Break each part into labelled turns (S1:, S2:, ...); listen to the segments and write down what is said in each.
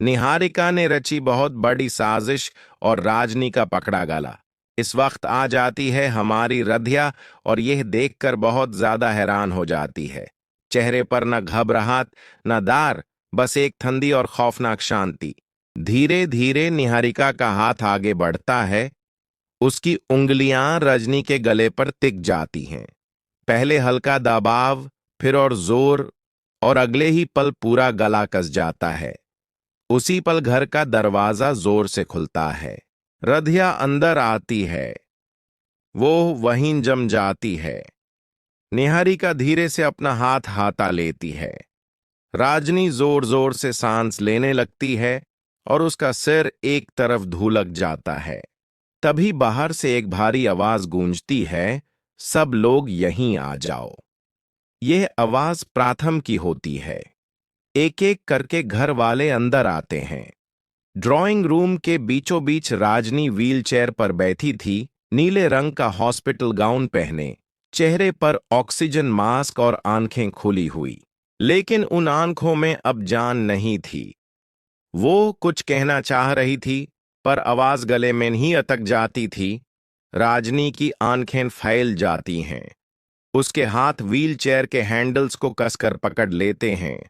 S1: निहारिका ने रची बहुत बड़ी साजिश और राजनी का पकड़ा गला। इस वक्त आ जाती है हमारी रध्या और यह देखकर बहुत ज्यादा हैरान हो जाती है। चेहरे पर न घबराहट न दार, बस एक ठंडी और खौफनाक शांति। धीरे धीरे निहारिका का हाथ आगे बढ़ता है। उसकी उंगलियां रजनी के गले पर टिक जाती हैं। पहले हल्का दबाव, फिर और जोर, और अगले ही पल पूरा गला कस जाता है। उसी पल घर का दरवाजा जोर से खुलता है। रधिया अंदर आती है। वो वहीं जम जाती है। निहारिका धीरे से अपना हाथ हाथा लेती है। राजनी जोर जोर से सांस लेने लगती है और उसका सिर एक तरफ धुलक जाता है। तभी बाहर से एक भारी आवाज गूंजती है, सब लोग यहीं आ जाओ। यह आवाज प्राथम की होती है। एक एक करके घर वाले अंदर आते हैं। ड्राइंग रूम के बीचों बीच राजनी व्हीलचेयर पर बैठी थी, नीले रंग का हॉस्पिटल गाउन पहने, चेहरे पर ऑक्सीजन मास्क और आंखें खुली हुई। लेकिन उन आंखों में अब जान नहीं थी। वो कुछ कहना चाह रही थी, पर आवाज गले में नहीं अटक जाती थी। राजनी की आंखें फैल जाती हैं। उसके हाथ व्हीलचेयर के हैंडल्स को कसकर पकड़ लेते हैं।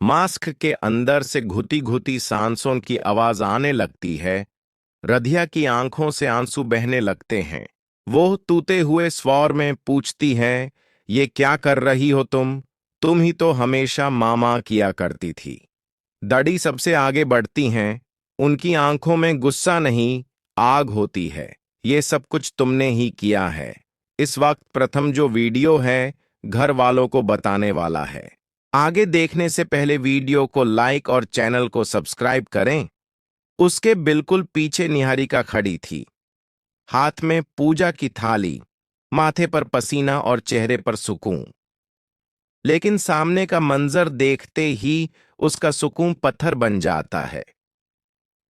S1: मास्क के अंदर से घुटी घुटी सांसों की आवाज आने लगती है। रधिया की आंखों से आंसू बहने लगते हैं। वो तूते हुए स्वर में पूछती है, ये क्या कर रही हो तुम? तुम ही तो हमेशा मामा किया करती थी। दड़ी सबसे आगे बढ़ती हैं। उनकी आंखों में गुस्सा नहीं, आग होती है। ये सब कुछ तुमने ही किया है। इस वक्त प्रथम जो वीडियो है, घर वालों को बताने वाला है। आगे देखने से पहले वीडियो को लाइक और चैनल को सब्सक्राइब करें। उसके बिल्कुल पीछे निहारिका खड़ी थी, हाथ में पूजा की थाली, माथे पर पसीना और चेहरे पर सुकून। लेकिन सामने का मंजर देखते ही उसका सुकून पत्थर बन जाता है।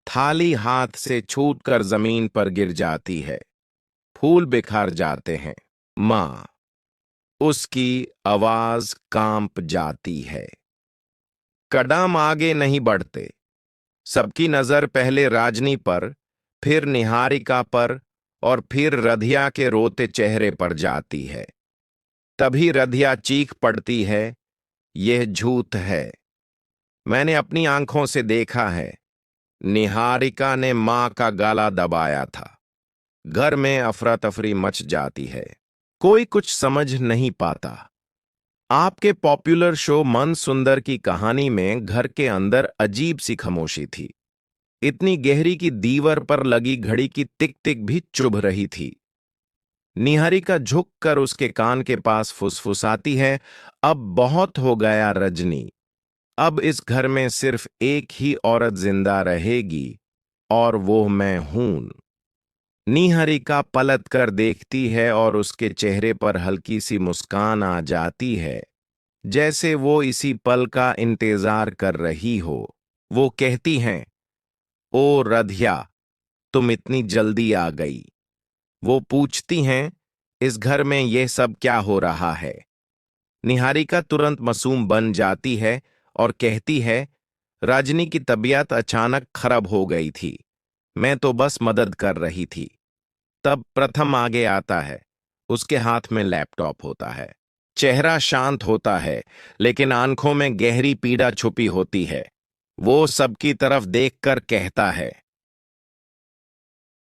S1: थाली हाथ से छूटकर जमीन पर गिर जाती है। फूल बिखर जाते हैं। मां, उसकी आवाज कांप जाती है। कदम आगे नहीं बढ़ते। सबकी नजर पहले राजनी पर, फिर निहारिका पर और फिर रधिया के रोते चेहरे पर जाती है। तभी रधिया चीख पड़ती है, यह झूठ है। मैंने अपनी आंखों से देखा है। निहारिका ने मां का गला दबाया था। घर में अफरा तफरी मच जाती है। कोई कुछ समझ नहीं पाता। आपके पॉपुलर शो मन सुंदर की कहानी में घर के अंदर अजीब सी खामोशी थी। इतनी गहरी कि दीवार पर लगी घड़ी की टिक टिक भी चुभ रही थी। निहारिका झुक कर उसके कान के पास फुसफुसाती है, अब बहुत हो गया रजनी। अब इस घर में सिर्फ एक ही औरत जिंदा रहेगी और वो मैं हूं। निहारिका पलट कर देखती है और उसके चेहरे पर हल्की सी मुस्कान आ जाती है, जैसे वो इसी पल का इंतजार कर रही हो। वो कहती हैं, ओ रधिया, तुम इतनी जल्दी आ गई। वो पूछती हैं, इस घर में यह सब क्या हो रहा है? निहारिका तुरंत मासूम बन जाती है और कहती है, रजनी की तबीयत अचानक खराब हो गई थी। मैं तो बस मदद कर रही थी। तब प्रथम आगे आता है। उसके हाथ में लैपटॉप होता है। चेहरा शांत होता है, लेकिन आंखों में गहरी पीड़ा छुपी होती है। वो सबकी तरफ देखकर कहता है,